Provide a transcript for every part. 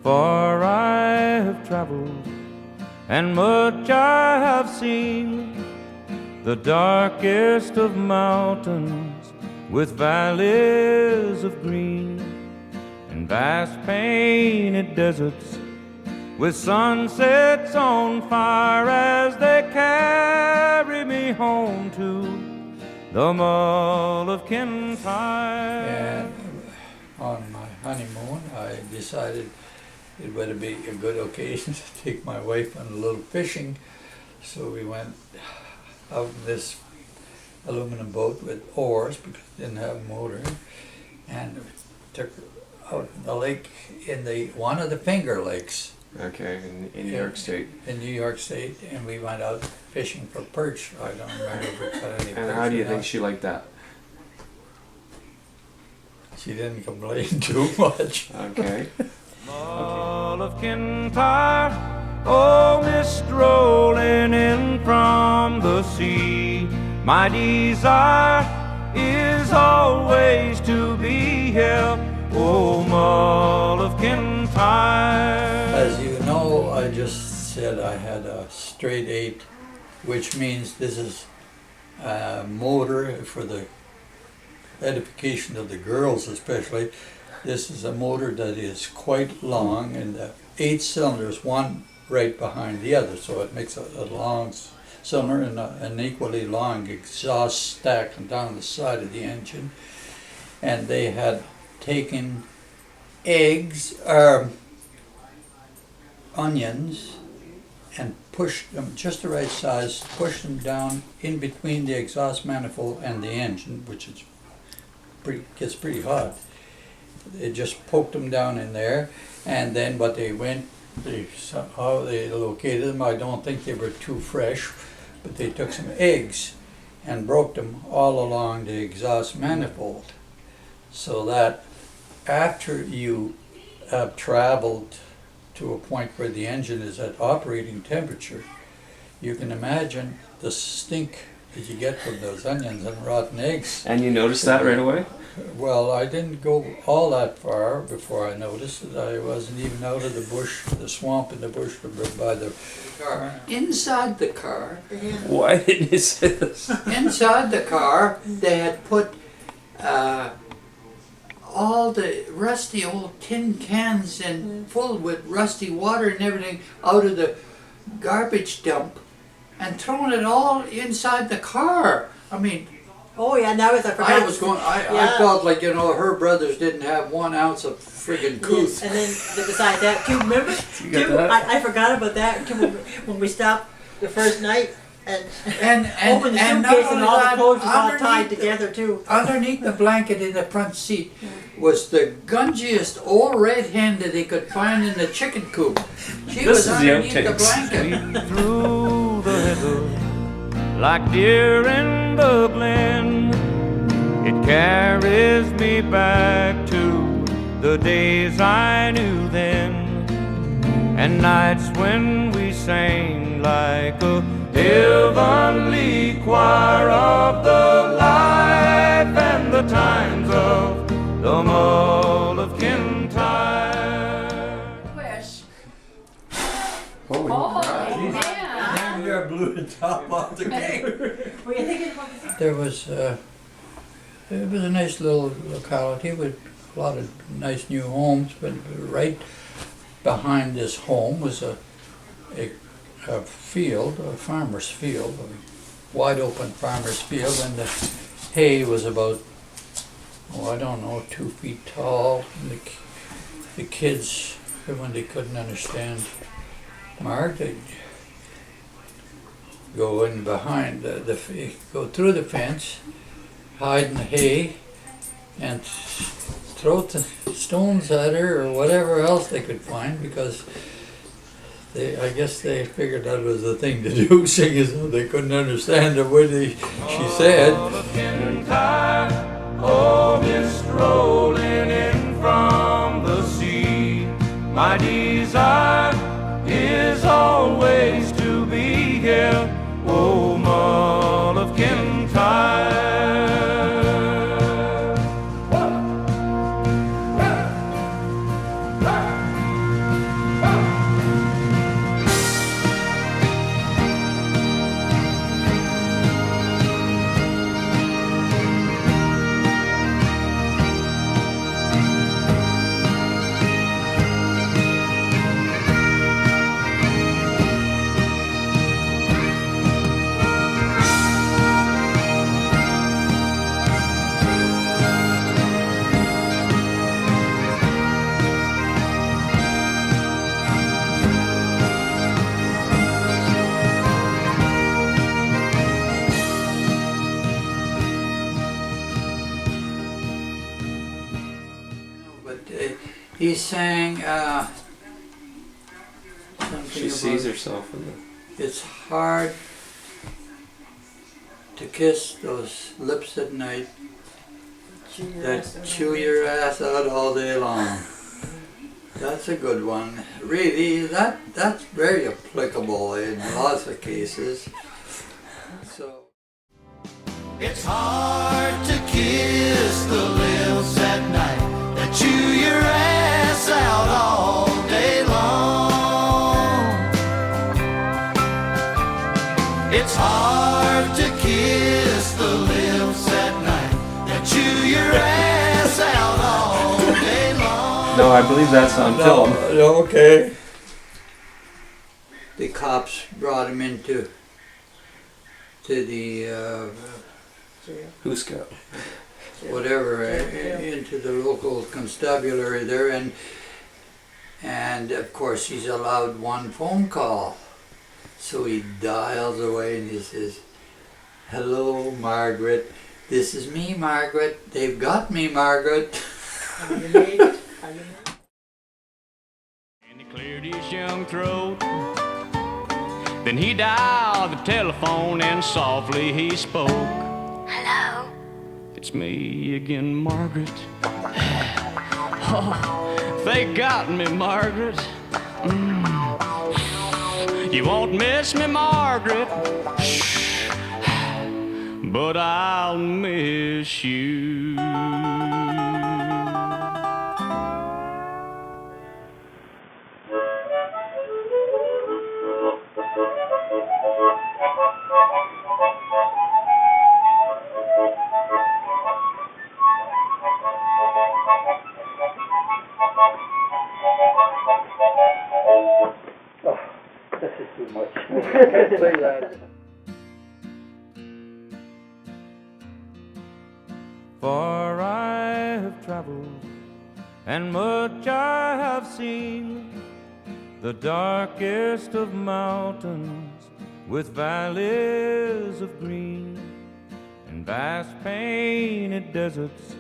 far I have traveled, and much I have seen, the darkest of mountains with valleys of green, and vast painted deserts with sunsets on fire as they carry me home to the Mull of Kintyre. And on my honeymoon, I decided it would be a good occasion to take my wife on a little fishing. So we went out in this aluminum boat with oars because it didn't have a motor, and took her out in the lake in one of the Finger Lakes. Okay, in New York State. In New York State, and we went out fishing for perch. I don't remember if we caught any perch. And how do you or think not. she liked that? She didn't complain too much. Okay. Mull of Kintyre, oh, mist rolling in from the sea. My desire is always to be here, oh, Mull of Kintyre. As you know, I just said I had a straight 8, which means this is a motor for the edification of the girls especially. This is a motor that is quite long, and the 8 cylinders, one right behind the other, so it makes a long cylinder and an equally long exhaust stack down the side of the engine. And they had taken eggs, onions, and pushed them just the right size, pushed them down in between the exhaust manifold and the engine, which is gets pretty hot. They just poked them down in there, and then what they somehow they located them. I don't think they were too fresh, but they took some eggs and broke them all along the exhaust manifold, so that after you have traveled to a point where the engine is at operating temperature, you can imagine the stink that you get from those onions and rotten eggs. And you noticed that right away? Well, I didn't go all that far before I noticed it. I wasn't even out of the bush, the swamp in the bush by the car. Inside the car, Why didn't you say this? inside the car, they had put all the rusty old tin cans and full with rusty water and everything out of the garbage dump and thrown it all inside the car. I mean, Oh yeah, that was I forgot. I felt like, you know, her brothers didn't have 1 ounce of friggin' couth. And then besides that, too, remember? You got that? I forgot about that too, when we stopped the first night and And opened the and suitcase not and only all the that, clothes was all underneath tied the- together too. Underneath the blanket in the front seat was the gungiest old red hen that they could find in the chicken coop. She This was is the underneath the outtakes. blanket. Through the heather, like deer in the glen, it carries me back to the days I knew then, and nights when we sang like a heavenly choir of the life and the times of the Mull of Kintyre. Wish. Holy Oh, crap. man. You blew the top off the cake. Were you thinking about There was it was a nice little locality with a lot of nice new homes, but right behind this home was a field, a farmer's field, a wide open farmer's field, and the hay was about, oh, I don't know, 2 feet tall. And the kids, when they couldn't understand Mark, they'd go in behind go through the fence, hide in the hay, and throw stones at her or whatever else they could find, because I guess they figured that was the thing to do, seeing as though they couldn't understand the way she said. Oh, mist rolling in from the sea. My desire is always to be here, oh, Mull of Kintyre. He sang something She sees about herself in the. it's hard to kiss those lips at night that chew your ass out all day long. That's a good one. Really, that's very applicable in lots of cases. So. It's hard to kiss the lips at night that chew your ass out all day long. It's hard to kiss the lips at night that chew your ass out all day long. No, I believe that's on film. Okay. The cops brought him into the Who's got? whatever into the local constabulary there, and of course he's allowed one phone call, so he dials away and he says, "Hello, Margaret. This is me, Margaret. They've got me, Margaret." Have you made it? Have you made it? And he cleared his young throat. Then he dialed the telephone and softly he spoke. Hello? It's me again, Margaret. Oh, they got me, Margaret. You won't miss me, Margaret. But I'll miss you. This is too much. Can't play that. For I have traveled, and much I have seen, the darkest of mountains with valleys of green, and vast painted deserts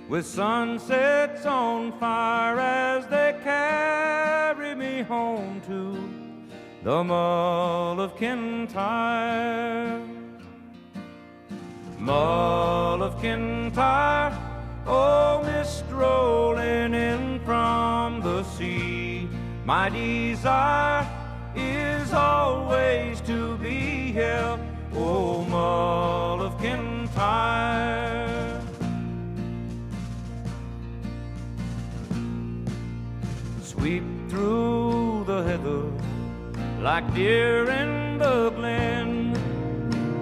with sunsets on fire as they carry me home to the Mull of Kintyre. Mull of Kintyre, oh, mist rolling in from the sea. My desire is always to be here, oh, Mull of Kintyre. Sweep through the heather like deer in the glen.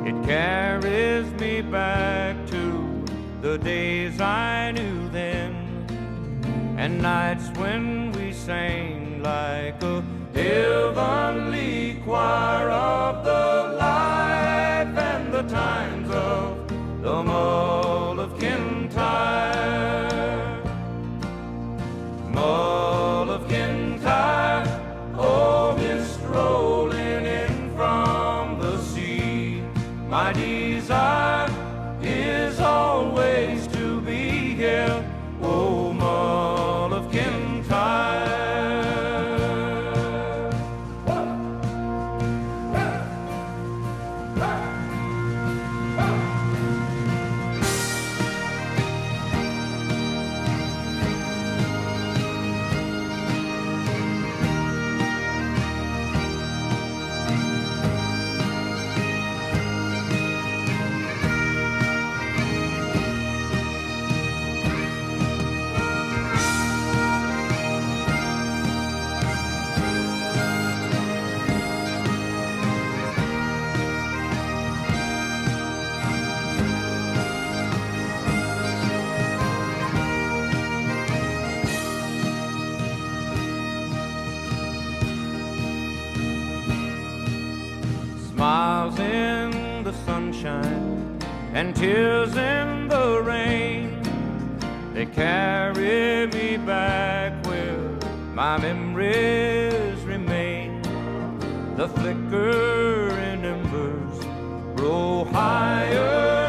It carries me back to the days I knew then, and nights when we sang like a heavenly choir of the life and the times of the Mull of Kintyre. Mull of Kintyre, oh, mist rolling in from the sea. My desire is always to be here, oh, Mull of Kintyre. Smiles in the sunshine and tears in the rain, they carry me back where my memories remain. The flickering embers grow higher